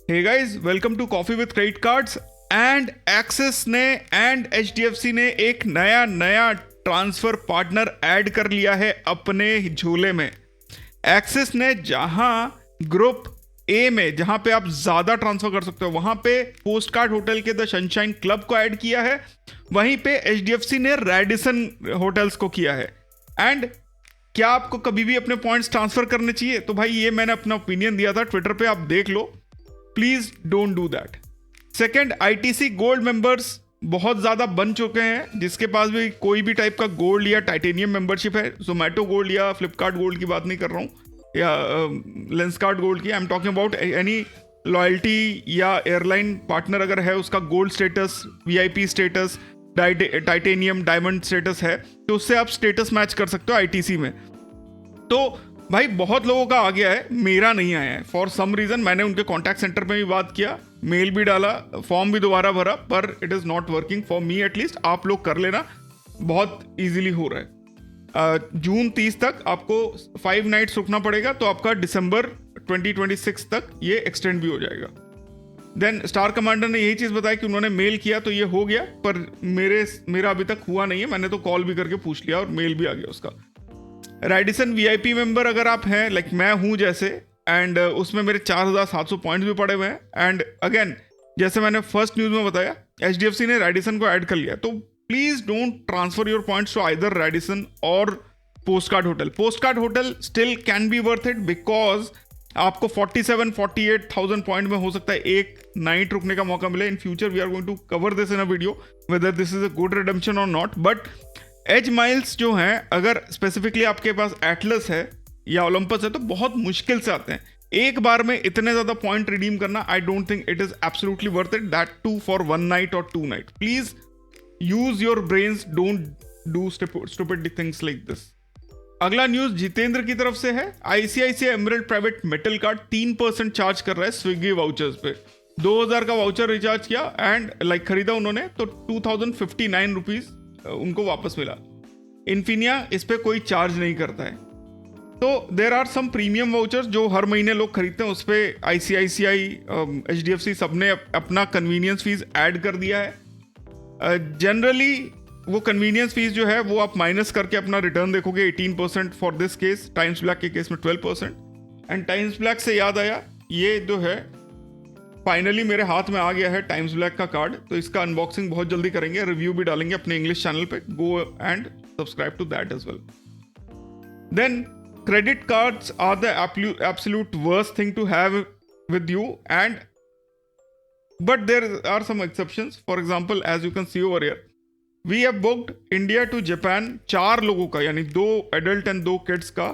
Hey guys, welcome to coffee with credit cards. And Axis ने and HDFC ने एक नया ट्रांसफर पार्टनर ऐड कर लिया है अपने झोले में। एक्सिस ने जहां ग्रुप ए में जहां पे आप ज्यादा ट्रांसफर कर सकते हो वहां पे पोस्ट कार्ड होटल के द सनशाइन क्लब को ऐड किया है, वहीं पे एचडीएफसी ने रेडिसन होटल्स को किया है। एंड क्या आपको कभी भी अपने पॉइंट्स ट्रांसफर करने चाहिए? तो भाई ये मैंने अपना ओपिनियन दिया था ट्विटर पे, आप देख लो, please don't do that. Second, ITC gold members बहुत ज्यादा बन चुके हैं। जिसके पास भी कोई भी टाइप का गोल्ड या टाइटेनियम मेंबरशिप है, जोमेटो गोल्ड या फ्लिपकार्ट गोल्ड की बात नहीं कर रहा हूँ, या लेंसकार्ट गोल्ड की, I am talking about any loyalty या एयरलाइन पार्टनर अगर है, उसका gold status, VIP status, titanium diamond status है, तो उससे आप स्टेटस मैच कर सकते हो आईटीसी में। तो भाई बहुत लोगों का आ गया है, मेरा नहीं आया है फॉर सम रीजन। मैंने उनके कॉन्टैक्ट सेंटर में भी बात किया, मेल भी डाला, फॉर्म भी दोबारा भरा, पर it is not working for me at least. आप लोग कर लेना, बहुत इजीली हो रहा है। जून 30 तक आपको 5 नाइट्स रुकना पड़ेगा, तो आपका दिसंबर 2026 तक ये एक्सटेंड भी हो जाएगा। देन स्टार कमांडर ने यही चीज़ बताया कि उन्होंने मेल किया तो ये हो गया, पर मेरा अभी तक हुआ नहीं है। मैंने तो कॉल भी करके पूछ लिया और मेल भी आ गया उसका। रेडिसन वीआईपी मेंबर अगर आप हैं, लाइक मैं हूं जैसे, एंड उसमें मेरे 4700 पॉइंट्स भी पड़े हुए हैं। एंड अगेन, जैसे मैंने फर्स्ट न्यूज़ में बताया, एचडीएफसी ने रेडिसन को ऐड कर लिया, तो please don't transfer your points to either Radisson और Postcard Hotel. Postcard Hotel still can be worth it, because आपको 47-48,000 पॉइंट में हो सकता है एक नाइट रुकने का मौका मिले। In future we are going to cover this in a video whether this is a good redemption और नॉट। बट एज माइल्स जो हैं, अगर स्पेसिफिकली आपके पास एटलस है या ओलंपस है, तो बहुत मुश्किल से आते हैं। एक बार में इतने ज्यादा पॉइंट रिडीम करना, I don't think it is absolutely worth it, that too for 1 night और 2 night. Please use your brains, don't do stupid things like this. अगला न्यूज जितेंद्र की तरफ से है। ICICI emerald private metal card 3% charge कर रहा है स्विगी वाउचर्स पे। 2000 का वाउचर रिचार्ज किया एंड खरीदा उन्होंने, तो 2059 रुपीज उनको वापस मिला। इन्फिनिया इस पे कोई चार्ज नहीं करता है। तो there are some premium vouchers जो हर महीने लोग खरीदते हैं, उस पर आईसीआईसीआई, एचडीएफसी सबने अपना कन्वीनियंस फीस ऐड कर दिया है। जनरली वो कन्वीनियंस फीस जो है वो आप माइनस करके अपना रिटर्न देखोगे, 18% for this case, times black के केस में 12%। एंड टाइम्स ब्लैक से याद आया, ये जो है फाइनली मेरे हाथ में आ गया है टाइम्स ब्लैक का कार्ड, तो इसका अनबॉक्सिंग बहुत जल्दी करेंगे, रिव्यू भी डालेंगे अपने इंग्लिश चैनल पे। Go and subscribe to that as well. Then credit cards are the absolute worst thing to have with you, and but there are some exceptions. For example, as you can see over here, we have booked India to Japan 4 लोगों का, यानी 2 adult and 2 kids का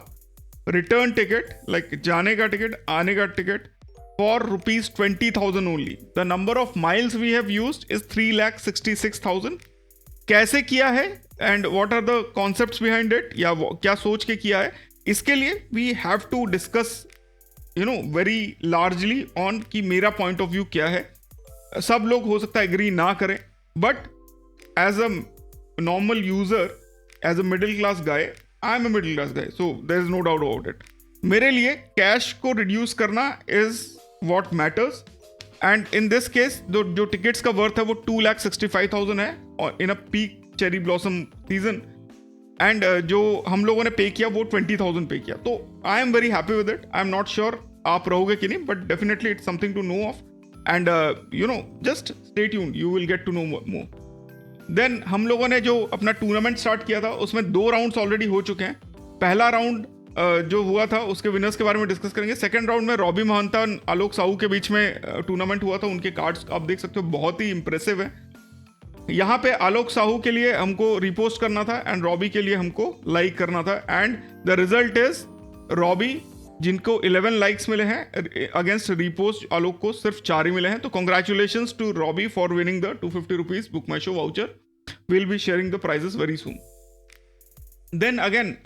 return ticket, like जाने का ticket, आने का ticket, for rupees 20,000 only. The number of miles we have used is 3,66,000. कैसे किया है and what are the concepts behind it, या क्या सोच के किया है, इसके लिए we have to discuss very largely on कि मेरा point of view क्या है। सब लोग हो सकता है agree ना करें, but as a normal user, as a middle class guy, I am a middle class guy, so there is no doubt about it. मेरे लिए कैश को रिड्यूस करना is what matters, and in this case जो tickets का worth है वो 2,65,000 है और in a peak cherry blossom season, and जो हम लोगों ने पे किया वो 20,000 पे किया। तो I am very happy with it. I am not sure आप रहोगे कि नहीं, but definitely it's something to know of, and just stay tuned, you will get to know more. Then हम लोगों ने जो अपना टूर्नामेंट स्टार्ट किया था, उसमें 2 राउंड्स ऑलरेडी हो चुके हैं। पहला राउंड जो हुआ था उसके विनर्स के बारे में डिस्कस करेंगे। सेकंड राउंड में रॉबी महंता और आलोक साहू के बीच में टूर्नामेंट हुआ था। उनके कार्ड्स आप देख सकते हो, बहुत ही इंप्रेसिव है। यहाँ पे आलोक साहू के लिए हमको रिपोस्ट करना था एंड रॉबी के लिए हमको लाइक करना था, and the result is Robbie, जिनको 11 लाइक्स मिले हैं, अगेंस्ट रिपोस्ट आलोक को सिर्फ 4 ही मिले हैं। तो congratulations to Robbie for winning the 250 rupees BookMyShow voucher. Will be sharing the prizes very soon. Then again,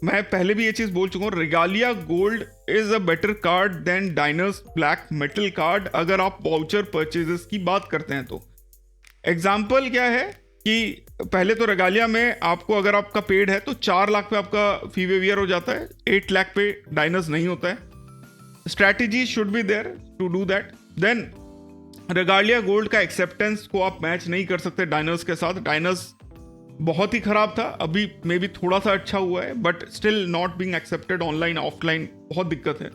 मैं पहले भी ये चीज बोल चुका हूँ, Regalia gold is a better card than Diners black metal card अगर आप वाउचर परचेजेस की बात करते हैं तो। एग्जाम्पल क्या है कि पहले तो रेगालिया में आपको, अगर आपका पेड है तो 4 लाख पे आपका फीवेवियर हो जाता है, 8 लाख पे डाइनर्स नहीं होता है। Strategy should be there to do that. Then Regalia gold का एक्सेप्टेंस को आप मैच नहीं कर सकते डाइनर्स के साथ. डाइनर्स बहुत ही खराब था, अभी मे बी थोड़ा सा अच्छा हुआ है, but still not being accepted online offline, बहुत दिक्कत है.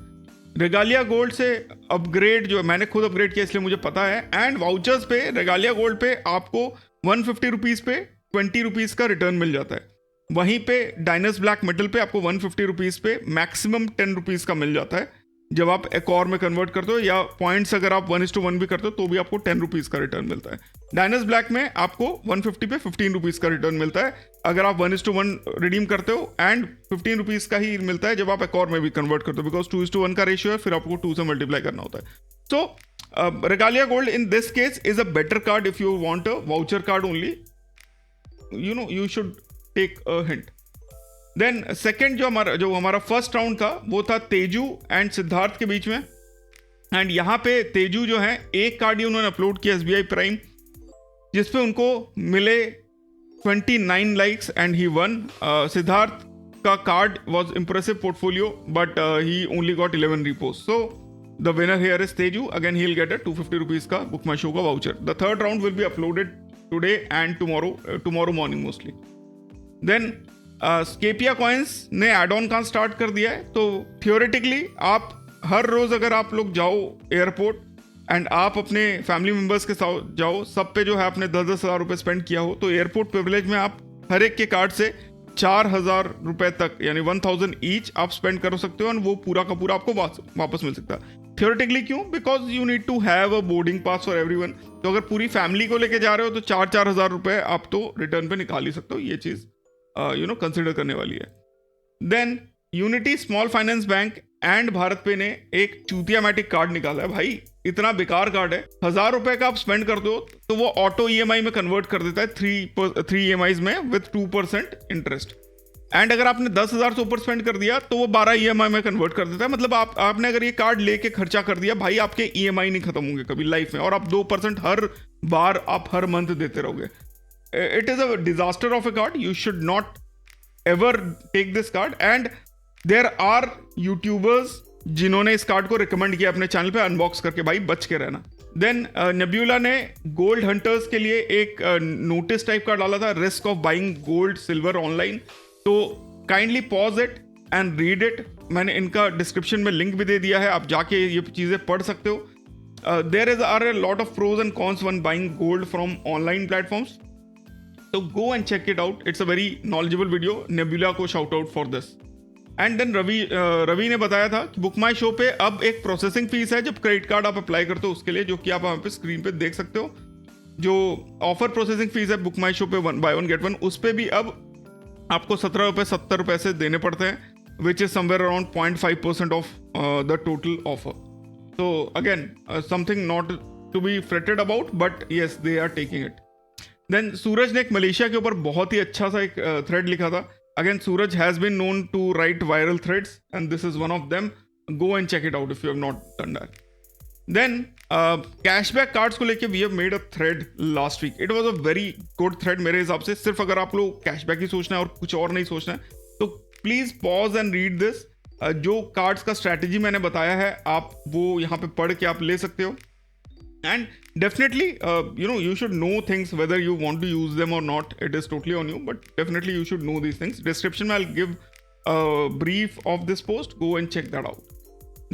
रेगालिया गोल्ड से अपग्रेड जो मैंने खुद अपग्रेड किया इसलिए मुझे पता है. एंड वाउचर्स पे रेगालिया गोल्ड पे आपको 150 रुपीज़ पे 20 रुपीज़ का रिटर्न मिल जाता है. वहीं पे डाइनर्स ब्लैक मेटल पे आपको 150 रुपीज़ पे मैक्सिमम 10 रुपीज़ का मिल जाता है जब आप एक और में कन्वर्ट करते हो, या पॉइंट्स अगर आप 1:1 भी करते हो तो भी आपको 10 रुपीज़ का रिटर्न मिलता है. डाइनर्स ब्लैक में आपको 150 पे 15 रुपीज़ का रिटर्न मिलता है अगर आप 1:1 रिडीम करते हो, एंड 15 रुपीज़ का ही मिलता है जब आप एक और में भी कन्वर्ट करते हो, बिकॉज 2:1 का रेशियो है, फिर आपको 2 से मल्टीप्लाई करना होता है. So Regalia Gold in this case is a better card if you want a voucher card only. You should take a hint. Then second जो हमारा फर्स्ट राउंड था वो था तेजू एंड सिद्धार्थ के बीच में. एंड यहाँ पे तेजू जो है एक कार्ड ही उन्होंने अपलोड किया SBI प्राइम, जिसपे उनको मिले 29 likes and he won. Siddharth का card was impressive portfolio but he only got 11 reposts. So the winner here is Teju. Again he'll get a 250 rupees का Book My Show का voucher. The third round will be uploaded today and tomorrow morning mostly. Then Scapia coins ने add on का start कर दिया है. तो theoretically आप हर रोज अगर आप लोग जाओ एयरपोर्ट एंड आप अपने फैमिली मेंबर्स के साथ जाओ, सब पे जो है आपने 10-10 हज़ार रुपये स्पेंड किया हो, तो एयरपोर्ट प्रिविलेज में आप हर एक के कार्ड से 4,000 रुपये तक यानी 1,000 ईच आप स्पेंड कर सकते हो, और वो पूरा का पूरा आपको वापस मिल सकता है. थियोरेटिकली क्यों? Because you need to have a boarding pass for everyone. तो अगर पूरी फैमिली को लेके जा रहे हो तो 4-4 हज़ार रुपये आप तो रिटर्न पे निकाल ही सकते हो. ये चीज़ कंसिडर करने वाली है. Than unity small finance bank and Bharat पे ने एक चूतिया मैटिक कार्ड निकाला है. भाई इतना बेकार कार्ड है, 1,000 रुपए का आप स्पेंड कर दो तो वो ऑटो EMI में कन्वर्ट कर देता है 3 EMIs में विथ 2% इंटरेस्ट. एंड अगर आपने 10,000 से ऊपर स्पेंड कर दिया तो वो 12 EMI में कन्वर्ट कर देता है. मतलब आपने अगर ये कार्ड लेके खर्चा कर दिया, भाई आपके EMI नहीं खत्म होंगे कभी लाइफ में, और आप 2% हर बार आप हर मंथ देते रहोगे. It is a disaster of a card. You should not ever take this card. And there are YouTubers जिन्होंने इस कार्ड को रिकमेंड किया अपने चैनल पे अनबॉक्स करके. भाई बच के रहना. देन नेब्यूला ने गोल्ड हंटर्स के लिए एक नोटिस टाइप का डाला था, risk of buying gold silver online. तो kindly pause it and read it. मैंने इनका डिस्क्रिप्शन में लिंक भी दे दिया है, आप जाके ये चीज़ें पढ़ सकते हो. There are a lot of pros and cons when buying gold from online platforms. So go and check it out. It's a very knowledgeable video. Nebula को shout out for this. And then Ravi ने बताया था कि book माई show पे अब एक processing fees है जब क्रेडिट कार्ड आप अप्लाई करते हो उसके लिए, जो कि आप वहाँ पे स्क्रीन पे देख सकते हो. जो ऑफर प्रोसेसिंग फीस है बुक माई शो पे 1 buy 1 get 1, उस पर भी अब आपको 17 रुपये से देने पड़ते हैं, which is somewhere around 0.5% of the total offer. So again, something not to be fretted about, but yes, they are taking it. Then Suraj ने एक मलेशिया के ऊपर बहुत ही अच्छा सा एक थ्रेड लिखा था. Again Suraj has been known to write viral threads and this is one of them. Go and check it out if you have not done that. Then cashback cards को लेके we have made a thread last week. It was a very good thread मेरे हिसाब से. सिर्फ अगर आप लोग cashback ही सोचना है और कुछ और नहीं सोचना है तो please pause and read this. जो कार्ड्स का स्ट्रैटेजी मैंने बताया है आप वो यहाँ पे पढ़ के आप ले सकते हो. And definitely, you should know things whether you want to use them or not. It is totally on you, but definitely you should know these things. Description में I'll give a brief of this post. Go and check that out.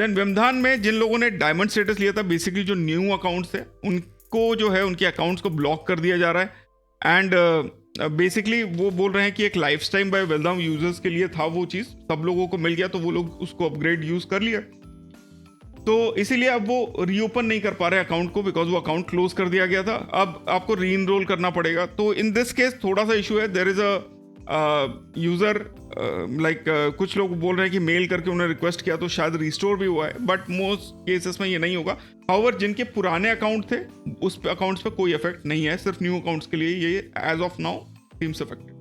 Then व्यमधान में जिन लोगों ने diamond status लिया था, basically जो new accounts थे उनको जो है उनके अकाउंट्स को ब्लॉक कर दिया जा रहा है. एंड बेसिकली वो बोल रहे हैं कि एक लाइफ टाइम बाय वेलदाम यूजर्स के लिए था वो चीज़, सब लोगों को मिल गया तो वो लोग उसको अपग्रेड यूज़ कर लिया. तो इसीलिए अब वो रीओपन नहीं कर पा रहे अकाउंट को, बिकॉज वो अकाउंट क्लोज कर दिया गया था. अब आपको री इनरोल करना पड़ेगा. तो इन दिस केस थोड़ा सा इशू है. There is a user like कुछ लोग बोल रहे हैं कि मेल करके उन्हें रिक्वेस्ट किया तो शायद रिस्टोर भी हुआ है, बट मोस्ट केसेस में ये नहीं होगा. हाउएवर जिनके पुराने अकाउंट थे उस अकाउंट्स पे कोई इफेक्ट नहीं है, सिर्फ न्यू अकाउंट्स के लिए ये as of now seems affected.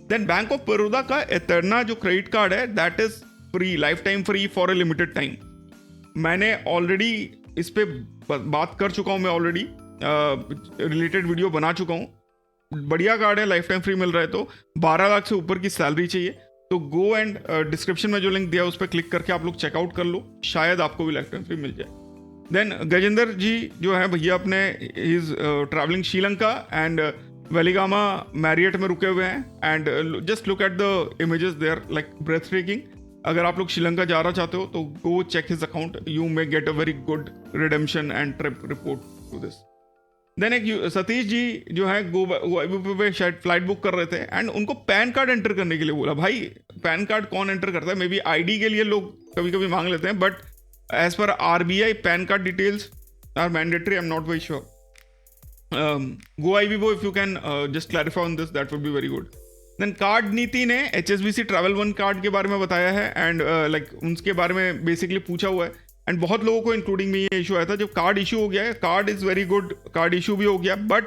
Then bank of Baroda का एटर्ना जो क्रेडिट कार्ड है that is free, lifetime free for a limited time. मैंने ऑलरेडी इस पे बात कर चुका हूँ, मैं ऑलरेडी रिलेटेड वीडियो बना चुका हूँ. बढ़िया कार्ड है, लाइफ टाइम फ्री मिल रहा है. तो 12 लाख से ऊपर की सैलरी चाहिए तो गो एंड डिस्क्रिप्शन में जो लिंक दिया है उस पर क्लिक करके आप लोग चेकआउट कर लो, शायद आपको भी लाइफ टाइम फ्री मिल जाए. देन गजेंद्र जी जो है भैया अपने is travelling Sri Lanka and Weligama Marriott में रुके हुए हैं and just look at the images there like breath breaking. अगर आप लोग श्रीलंका जाना चाहते हो तो go check his account, you may get a very good redemption and trip report to this. Then एक सतीश जी जो है गो पे शायद फ्लाइट बुक कर रहे थे एंड उनको पैन कार्ड एंटर करने के लिए बोला। भाई पैन कार्ड कौन एंटर करता है? मे बी आईडी के लिए लोग कभी कभी मांग लेते हैं, but as per RBI PAN card details are mandatory. I am not very sure. Goibibo if you can just clarify on this, that would be very good. Then card Niti ने HSBC travel one card के बारे में बताया है and like उनके बारे में basically पूछा हुआ है एंड बहुत लोगों को इंक्लूडिंग में ये इशू आया था। जब कार्ड इशू हो गया है, card is very good, card issue भी हो गया, but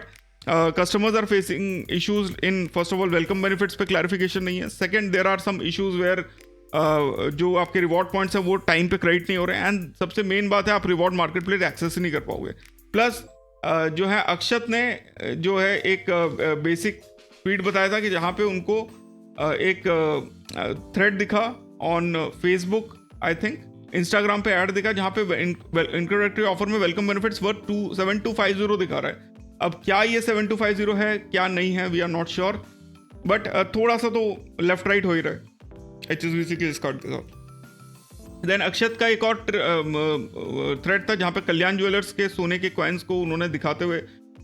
customers are facing issues in first of all welcome benefits पे क्लैरिफिकेशन नहीं है। Second, there are some issues where जो आपके रिवॉर्ड पॉइंट्स हैं वो टाइम पे क्रेडिट नहीं हो रहे हैं एंड सबसे मेन बात है आप रिवॉर्ड मार्केट प्लेस एक्सेस ही नहीं कर पाओगे। प्लस जो है अक्षत ने जो है एक बेसिक फीड बताया था कि जहाँ पे उनको एक थ्रेड दिखा on Facebook, I think Instagram पे ऐड दिखा जहाँ पे इंट्रोडक्टरी ऑफर में वेलकम बेनिफिट्स वर्थ 7250 दिखा रहा है। अब क्या ये 7250 है क्या नहीं है, we are not sure, but थोड़ा सा तो लेफ्ट राइट हो ही रहा है HSBC के इस कार्ड के साथ। देन अक्षत का एक और थ्रेड था जहाँ पे कल्याण ज्वेलर्स के सोने के कॉइन्स को उन्होंने दिखाते हुए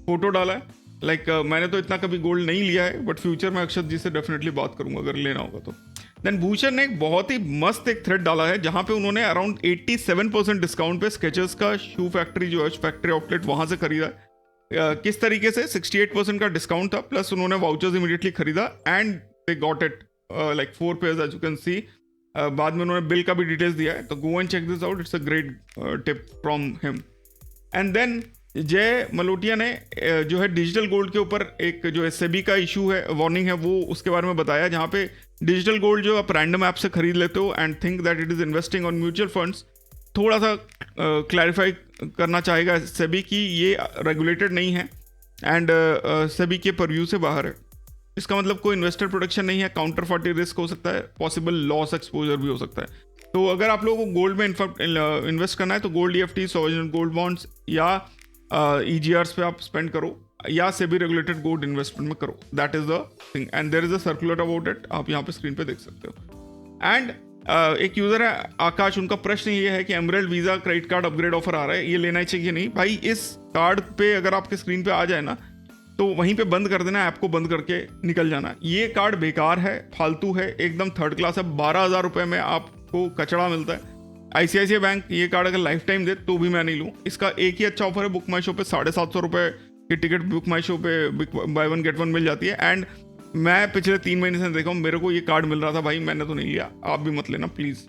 फोटो डाला है। लाइक मैंने तो इतना कभी गोल्ड नहीं लिया है, बट फ्यूचर में अक्षत जी से डेफिनेटली बात करूंगा अगर लेना होगा तो। देन भूषण ने एक बहुत ही मस्त एक थ्रेड डाला है जहाँ पे उन्होंने अराउंड 87% डिस्काउंट पे स्केचर्स का शू फैक्ट्री जो है फैक्ट्री आउटलेट वहाँ से खरीदा है। किस तरीके से 68% का डिस्काउंट था, प्लस उन्होंने वाउचर्स इमीडिएटली खरीदा and they got it like 4 pairs as you can see. बाद में उन्होंने बिल का भी डिटेल्स दिया है, तो go and check this out, it's a great tip from him. And then Jai Malotia ने जो है डिजिटल गोल्ड के ऊपर एक जो SEBI का इशू है, वार्निंग है, वो उसके बारे में बताया जहाँ पे डिजिटल गोल्ड जो आप रैंडम ऐप से खरीद लेते हो and think that it is investing on mutual funds, थोड़ा सा क्लैरिफाई करना चाहेगा SEBI की ये रेगुलेटेड नहीं है एंड SEBI के परव्यू से बाहर है। इसका मतलब कोई इन्वेस्टर प्रोटेक्शन नहीं है, काउंटर पार्टी रिस्क हो सकता है, पॉसिबल लॉस एक्सपोजर भी हो सकता है। तो अगर आप लोगों को गोल्ड में इन्वेस्ट करना है तो gold EFT, sovereign gold bonds या EGRs पे आप स्पेंड करो या SEBI रेगुलेटेड गोल्ड इन्वेस्टमेंट में करो, that is the thing and there is a circular about it, आप यहाँ पे स्क्रीन पे देख सकते हो। एंड एक यूजर है आकाश, उनका प्रश्न ये है कि Emerald Visa credit card upgrade offer आ रहा है, ये लेना चाहिए नहीं? भाई इस कार्ड पे अगर आपके स्क्रीन पे आ जाए ना तो वहीं पे बंद कर देना, ऐप को बंद करके निकल जाना। ये कार्ड बेकार है, फालतू है, एकदम थर्ड क्लास है। 12,000 रुपये में आपको कचड़ा मिलता है। ICICI बैंक ये कार्ड अगर लाइफ टाइम दे तो भी मैं नहीं लूँ। इसका एक ही अच्छा ऑफर है, बुक माई शो पे 750 रुपये की टिकट बुक माई शो पे बाय वन गेट वन मिल जाती है एंड मैं पिछले 3 महीने से देखा हूँ, मेरे को ये कार्ड मिल रहा था भाई, मैंने तो नहीं लिया, आप भी मत लेना प्लीज।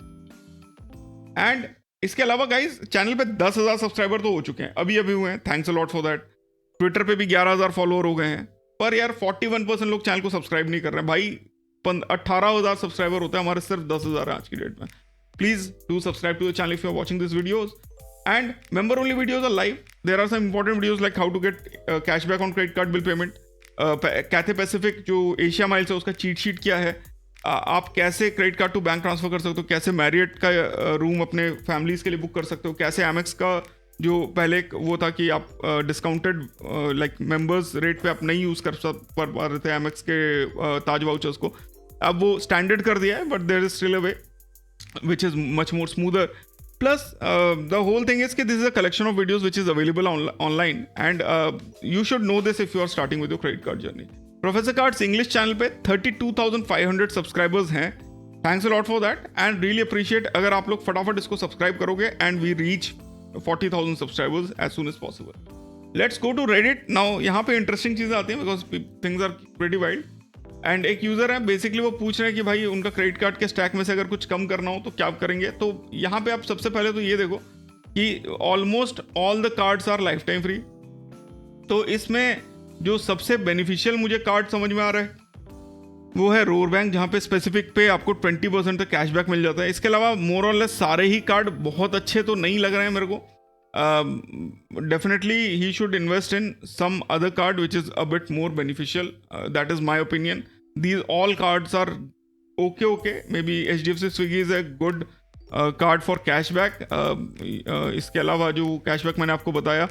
एंड इसके अलावा गाइज चैनल पे 10,000 सब्सक्राइबर तो हो चुके हैं, अभी हुए हैं, thanks a lot for that. Twitter पे भी 11,000 फॉलोअर हो गए हैं, पर यार 41% लोग चैनल को सब्सक्राइब नहीं कर रहे हैं भाई। 18,000 सब्सक्राइबर होते हैं हमारे, सिर्फ 10,000 है आज की डेट में। Please do subscribe to the channel if you are watching this videos and member only videos are live. There are some important videos like how to get cashback on credit card bill payment, Cathay Pacific जो Asia miles है उसका cheat sheet क्या है, आप कैसे credit card to bank transfer कर सकते हो, कैसे मैरियट का रूम अपने फैमिलीज के लिए बुक कर सकते हो, कैसे एमएक्स का जो पहले वो था कि आप डिस्काउंटेड लाइक मेंबर्स रेट पे आप नहीं यूज़ कर पा रहे थे एमएक्स के ताज वाउचर्स को, अब वो स्टैंडर्ड कर दिया है, but there is still a way which is much more smoother. Plus the whole thing is that this is a collection of videos which is available online and you should know this if you are starting with your credit card journey. Professor Cards English channel पे 32,500 subscribers हैं, thanks a lot for that and really appreciate अगर आप लोग फटाफट इसको subscribe करोगे and we reach 40,000 subscribers as soon as possible. Let's go to Reddit now. यहाँ पे इंटरेस्टिंग चीज़ें आती हैं because things are pretty wild and एक यूज़र है बेसिकली वो पूछ रहे हैं कि भाई उनका क्रेडिट कार्ड के स्टैक में से अगर कुछ कम करना हो तो क्या करेंगे। तो यहाँ पे आप सबसे पहले तो ये देखो कि almost all the cards our life time free. तो इसमें जो सबसे बेनिफिशियल मुझे कार्ड समझ में आ रहा है वो है रोर बैंक, जहाँ पे स्पेसिफिक पे आपको 20% तक कैशबैक मिल जाता है। इसके अलावा मोर और लेस सारे ही कार्ड बहुत अच्छे तो नहीं लग रहे हैं मेरे को। Definitely he should invest in some other card which is a bit more beneficial. That is my opinion. These all cards are okay. Maybe HDFC Swiggy is a good card for cashback. इसके अलावा जो cashback मैंने आपको बताया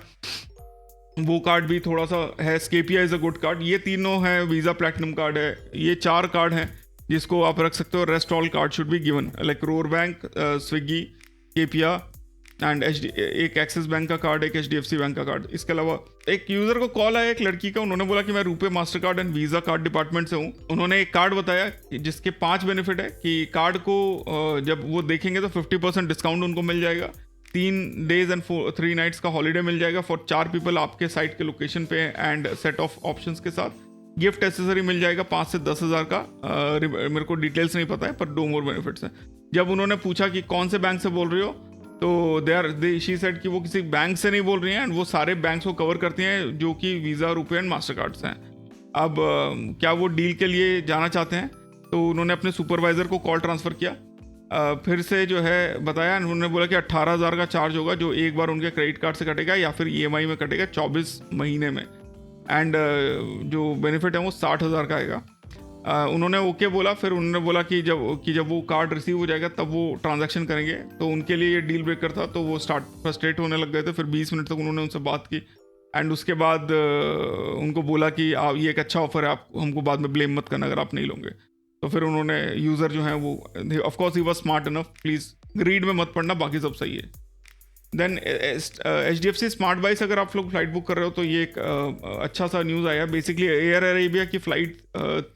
वो card भी थोड़ा सा है। स्केपिया इज़ अ गुड कार्ड। ये तीनों हैं, वीज़ा प्लैटिनम कार्ड है, ये 4 कार्ड हैं जिसको आप रख सकते हो। Rest all card should be given like Roar Bank, Swiggy, Scapia and एक एक्सिस बैंक का कार्ड, एक HDFC बैंक का कार्ड। इसके अलावा एक यूज़र को कॉल आया एक लड़की का, उन्होंने बोला कि मैं RuPay master card and visa card department से हूँ। उन्होंने एक कार्ड बताया जिसके 5 बेनिफिट है कि कार्ड को जब वो देखेंगे तो 50% डिस्काउंट उनको मिल जाएगा, 3 डेज एंड 3 नाइट्स का हॉलीडे मिल जाएगा फॉर 4 पीपल आपके साइट के लोकेशन पे, एंड सेट ऑफ ऑप्शंस के साथ गिफ्ट एसेसरी मिल जाएगा 5 से 10 हज़ार का। मेरे को डिटेल्स नहीं पता है पर 2 मोर बेनिफिट्स हैं। जब उन्होंने पूछा कि कौन से बैंक से बोल रही हो, तो शी सेड कि वो किसी बैंक से नहीं बोल रही हैं, एंड वो सारे बैंक्स को कवर करती हैं जो कि वीज़ा, रुपए एंड मास्टर कार्ड्स हैं। अब क्या वो डील के लिए जाना चाहते हैं? तो उन्होंने अपने सुपरवाइज़र को कॉल ट्रांसफ़र किया, फिर से जो है बताया, उन्होंने बोला कि 18,000 का चार्ज होगा जो एक बार उनके क्रेडिट कार्ड से कटेगा या फिर EMI में कटेगा 24 महीने में, एंड जो बेनिफिट है वो 60,000 का आएगा। उन्होंने ओके बोला। फिर उन्होंने बोला कि जब वो कार्ड रिसीव हो जाएगा तब वो ट्रांजैक्शन करेंगे। तो उनके लिए ये डील ब्रेकर था, तो वो फ्रस्ट्रेट होने लग गए थे। फिर 20 मिनट तक उन्होंने उनसे बात की, एंड उसके बाद उनको बोला कि आप, ये एक अच्छा ऑफर है, आप हमको बाद में ब्लेम मत करना अगर आप नहीं लोगे। तो फिर उन्होंने, यूज़र जो है वो, of course he was smart enough, please greed में मत पड़ना, बाकी सब सही है। देन HDFC स्मार्ट बाई से अगर आप लोग फ्लाइट बुक कर रहे हो तो ये एक अच्छा सा न्यूज़ आया। बेसिकली एयर अरेबिया की फ़्लाइट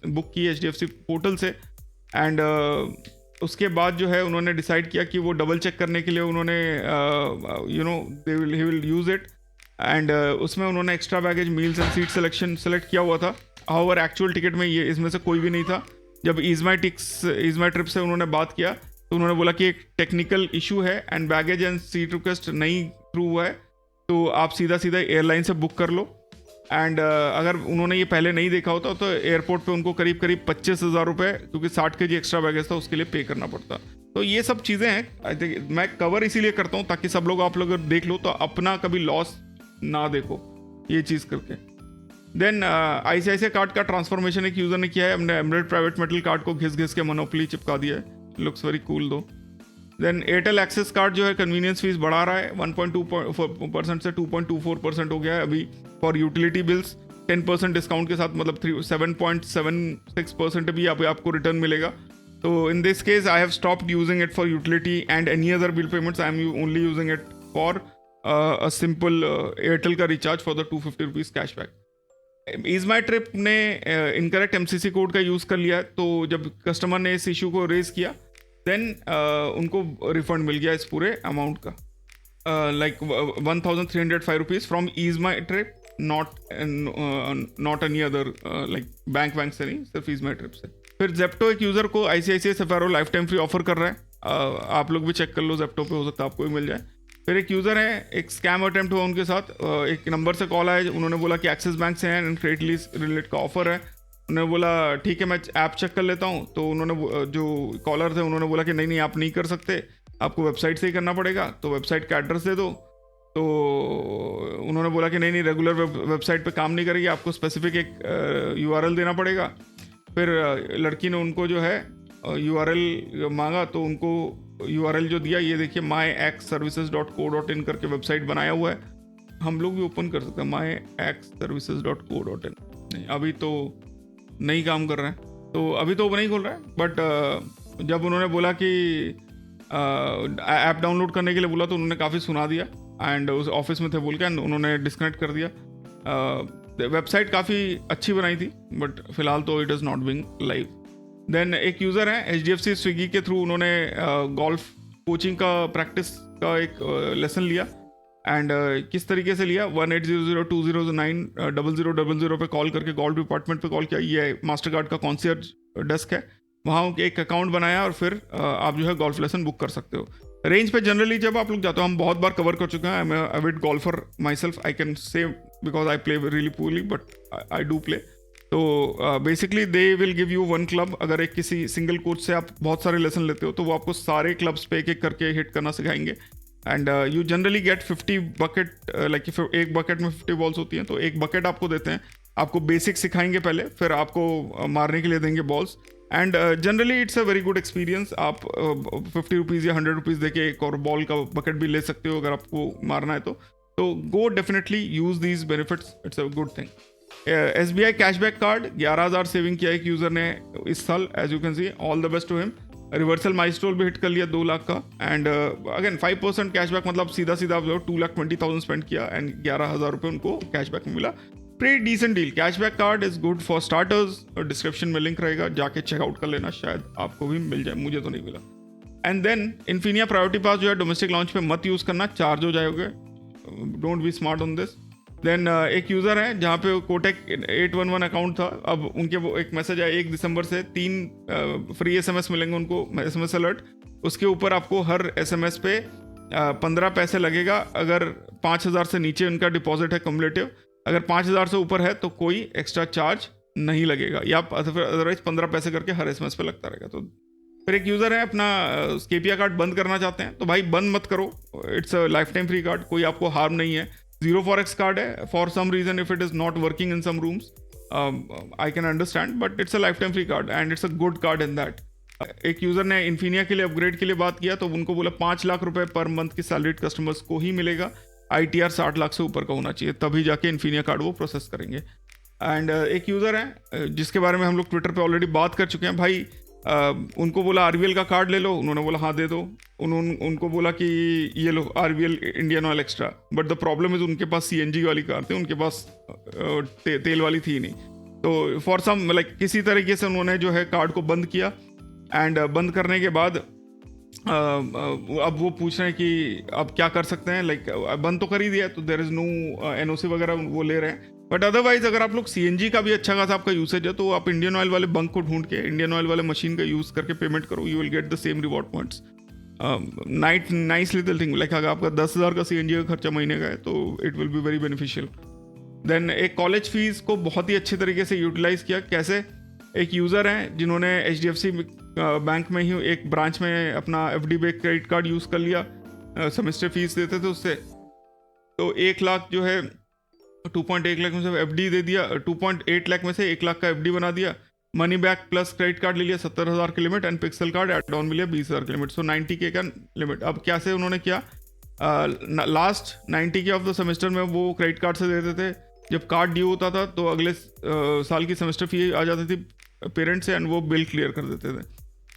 बुक की HDFC पोर्टल से, एंड उसके बाद जो है उन्होंने डिसाइड किया कि वो डबल चेक करने के लिए उन्होंने he will use it, and उसमें उन्होंने extra baggage, meals and seat selection select किया हुआ था। हाउएवर एक्चुअल टिकट में ये इसमें से कोई भी नहीं था। जब ईज़ माई ट्रिप से उन्होंने बात किया तो उन्होंने बोला कि एक टेक्निकल इशू है and baggage and seat request नहीं थ्रू हुआ है, तो आप सीधा एयरलाइन से बुक कर लो। एंड अगर उन्होंने ये पहले नहीं देखा होता तो एयरपोर्ट पे उनको करीब 25,000 रुपये, क्योंकि 60 kg एक्स्ट्रा बैगेज था, उसके लिए पे करना पड़ता। तो ये सब चीज़ें हैं। आई थिंक मैं कवर इसीलिए करता हूँ ताकि सब लोग, आप लोग अगर देख लो तो अपना कभी लॉस ना देखो ये चीज़ करके। देन ICICI कार्ड का ट्रांसफॉर्मेशन एक यूज़र ने किया है, हमने एमरेट प्राइवेट मेटल कार्ड को घिस के मोनोपोली चिपका दिया है। लुक्स वेरी कूल दो। देन एयरटेल एक्सेस कार्ड जो है कन्वीनियंस फीस बढ़ा रहा है, 1.2% से 2.24% हो गया है अभी फॉर यूटिलिटी बिल्स, 10% डिस्काउंट के साथ, मतलब 7.76% भी आपको रिटर्न मिलेगा। तो in this case I have stopped using it for utility and any other bill payments. I am only using it for a simple Airtel का recharge for the 250 rupees cashback. EaseMyTrip ने incorrect MCC code का use कर लिया, तो जब customer ने इस issue को रेज किया देन उनको रिफंड मिल गया इस पूरे अमाउंट का, like 1,305 rupees from ease my trip, not any other like bank से नहीं, सिर्फ ईज़ माई ट्रिप से। फिर जेप्टो एक यूज़र को ICICI Sapphiro lifetime free offer कर रहा है। आप लोग भी चेक कर लो जेप्टो पे, हो सकता है आपको भी मिल जाए। फिर एक यूज़र है, एक स्कैम अटेम्प्ट हुआ उनके साथ। एक नंबर से कॉल आया, उन्होंने बोला कि एक्सिस बैंक से हैं एंड क्रेडिट लीज रिलेट का ऑफर है। उन्होंने बोला ठीक है मैं ऐप चेक कर लेता हूँ। तो उन्होंने, जो कॉलर थे, उन्होंने बोला कि नहीं आप नहीं कर सकते, आपको वेबसाइट से ही करना पड़ेगा। तो वेबसाइट का एड्रेस दे दो। तो उन्होंने बोला कि नहीं रेगुलर वेबसाइट पे काम नहीं करेगी, आपको स्पेसिफिक एक URL देना पड़ेगा। फिर लड़की ने उनको जो है URL मांगा, तो उनको URL जो दिया, ये देखिए myxservices.co.in करके वेबसाइट बनाया हुआ है। हम लोग भी ओपन कर सकते हैं myxservices.co.in। नहीं, अभी तो नहीं काम कर रहा है, तो अभी तो नहीं खोल रहा है। बट जब उन्होंने बोला कि ऐप डाउनलोड करने के लिए बोला, तो उन्होंने काफ़ी सुना दिया एंड उस ऑफिस में थे बोल के उन्होंने डिस्कनेक्ट कर दिया। वेबसाइट काफ़ी अच्छी बनाई थी, बट फिलहाल तो it is not being live. Then एक यूज़र है HDFC स्विगी के थ्रू, उन्होंने गोल्फ कोचिंग का प्रैक्टिस का एक लेसन लिया। एंड किस तरीके से लिया, 1800-2009-0000 पे कॉल करके गोल्फ डिपार्टमेंट पे कॉल किया। ये मास्टर कार्ड का कॉन्सियर्ज डेस्क है, वहाँ एक अकाउंट बनाया और फिर आप जो है गोल्फ लेसन बुक कर सकते हो। रेंज पे जनरली जब आप लोग जाते हो, हम बहुत बार कवर कर चुके हैं, I am avid golfer myself, I can say because I play really poorly but I do play. तो basically they will give you 1 club. अगर एक किसी सिंगल कोच से आप बहुत सारे लेसन लेते हो तो वो आपको सारे क्लब्स पे एक करके हिट करना सिखाएंगे। And you generally get 50 bucket, like एक बकेट में 50 बॉल्स होती हैं, तो एक बकेट आपको देते हैं। आपको बेसिक सिखाएंगे पहले, फिर आपको मारने के लिए देंगे balls. And generally it's a very good experience. आप 50 रुपीज़ या 100 रुपीज़ दे के एक और बॉल का बकेट भी ले सकते हो अगर आपको मारना है तो go definitely use these benefits, it's a good thing. SBI cashback card 11,000 saving किया एक यूज़र ने इस साल, as you can see, all the best to him. Reversal milestone भी हिट कर लिया 2 लाख का, एंड अगेन 5% कैशबैक, मतलब सीधा सीधा आप 2,20,000 स्पेंड किया एंड 11,000 रुपये उनको कैशबैक में मिला। Pretty decent deal. Cashback card is good for starters, description में लिंक रहेगा, जाके चेकआउट कर लेना, शायद आपको भी मिल जाए, मुझे तो नहीं मिला। एंड देन इन्फिनिया प्रायोरिटी पास जो है डोमेस्टिक लॉन्च पे मत यूज़ करना, चार्ज हो जाओगे, don't be smart on this. Then एक यूज़र है जहाँ पे कोटेक 811 अकाउंट था, अब उनके वो एक मैसेज आया 1 दिसंबर से 3 फ्री SMS मिलेंगे उनको, SMS अलर्ट। उसके ऊपर आपको हर SMS पे 15 पैसे लगेगा अगर 5,000 से नीचे उनका डिपॉजिट है कम्युलेटिव। अगर 5,000 से ऊपर है तो कोई एक्स्ट्रा चार्ज नहीं लगेगा, या अदरवाइज 15 पैसे करके हर SMS पे लगता रहेगा। तो फिर एक यूज़र है अपना स्केपिया कार्ड बंद करना चाहते हैं, तो भाई बंद मत करो, it's a lifetime free card, कोई आपको हार्म नहीं है। 0 Forex कार्ड है, for some reason if it is not working in some rooms, I can understand, but it's a lifetime free card and it's a good card in that. एक user ने Infinia के लिए upgrade के लिए बात किया, तो उनको बोला 5 लाख रुपए पर मंथ के सैलरीड कस्टमर्स को ही मिलेगा, ITR 60 लाख से ऊपर का होना चाहिए, तभी जाके इन्फिनिया कार्ड वो प्रोसेस करेंगे। एंड एक यूज़र है जिसके बारे में हम लोग ट्विटर पे ऑलरेडी बात कर चुके हैं भाई, उनको बोला RVL का कार्ड ले लो, उन्होंने बोला हाँ दे दो। उनको बोला कि ये लो RVL Indian oil extra, but the problem is उनके पास CNG वाली कार थी, उनके पास तेल वाली थी नहीं। तो फॉर सम लाइक किसी तरीके से उन्होंने जो है कार्ड को बंद किया, एंड बंद करने के बाद अब वो पूछ रहे हैं कि अब क्या कर सकते हैं, लाइक बंद तो कर ही दिया, तो देयर इज़ नो NOC वगैरह वो ले रहे हैं। बट अदरवाइज अगर आप लोग CNG का भी अच्छा खासा आपका यूसेज है, तो आप इंडियन ऑयल वाले बंक को ढूंढ के इंडियन ऑयल वाले मशीन का यूज़ करके पेमेंट करो, you will get the same reward points. Nice little thing, like अगर आपका 10,000 का CNG का खर्चा महीने का है तो it will be very beneficial. Then एक कॉलेज फीस को बहुत ही अच्छे तरीके से यूटिलाइज किया। कैसे? एक यूज़र हैं जिन्होंने HDFC बैंक में ही एक ब्रांच में अपना FD पे क्रेडिट कार्ड यूज़ कर लिया, सेमेस्टर फीस देते थे उससे, तो 1 लाख जो है 2.1 लाख में से FD दे दिया, 2.8 लाख में से 1 लाख का FD बना दिया, money back plus credit card ले लिया 70,000 की limit, and Pixel card add on मिल लिया 20,000 की लिमिट, सो 90K का लिमिट। अब कैसे उन्होंने किया, last 90K of the semester में वो क्रेडिट कार्ड से देते थे, जब कार्ड ड्यू होता था तो अगले साल की सेमेस्टर फी आ जाती थी पेरेंट्स से, एंड वो बिल क्लियर कर देते थे।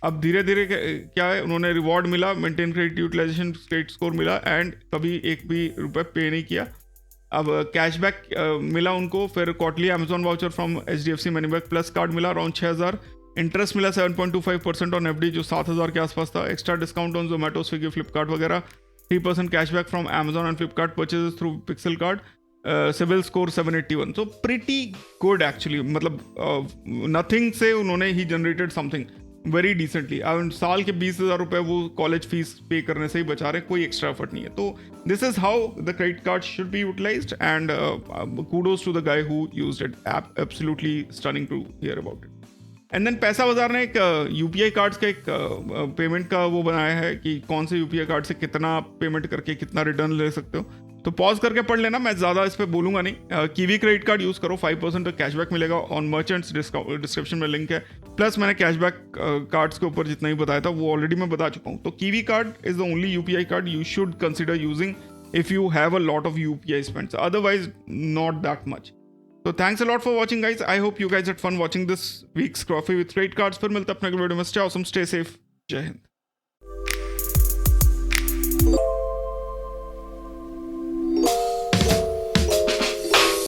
अब धीरे धीरे क्या है, उन्होंने रिवॉर्ड मिला, maintain credit utilization credit score मिला, एंड कभी एक भी रुपये पे नहीं किया। अब कैशबैक मिला उनको, फिर quarterly Amazon voucher from HDFC money back plus card मिला अराउंड 6,000, इंटरेस्ट मिला 7.25% ऑन FD जो 7,000 के आसपास था, extra discount on Zomato, Swiggy, Flipkart वगैरह, 3% cashback from Amazon and Flipkart purchases through Pixel card, CIBIL score 781, so pretty good actually, मतलब nothing से उन्होंने ही जनरेटेड समथिंग वेरी डिसेंटली। साल के 20,000 रुपये वो कॉलेज फीस पे करने से ही बचा रहे, कोई एक्स्ट्रा एफर्ट नहीं है। तो this is how the credit card should be utilized, and kudos to the guy who used it, absolutely stunning to hear about it. And then Paisabazaar ने एक UPI कार्ड्स का एक पेमेंट का वो बनाया है कि कौन से UPI कार्ड से कितना पेमेंट करके कितना रिटर्न ले सकते हो, तो पॉज करके पढ़ लेना, मैं ज़्यादा इस पर बोलूँगा नहीं। कीवी क्रेडिट कार्ड यूज़ करो, 5% कैशबैक मिलेगा ऑन मर्चेंट्स, डिस्क्रिप्शन में लिंक है, प्लस मैंने कैशबैक कार्ड्स के ऊपर जितना ही बताया था वो ऑलरेडी मैं बता चुका हूँ। तो kiwi card is the only UPI card you should consider using if you have a lot of UPI spends, otherwise not that much. So thanks a lot for watching, guys. I hope you guys had fun watching this week's Coffee with Credit Cards. फिर मिलते हैं अपने video में। Stay awesome, stay safe. जय हिंद।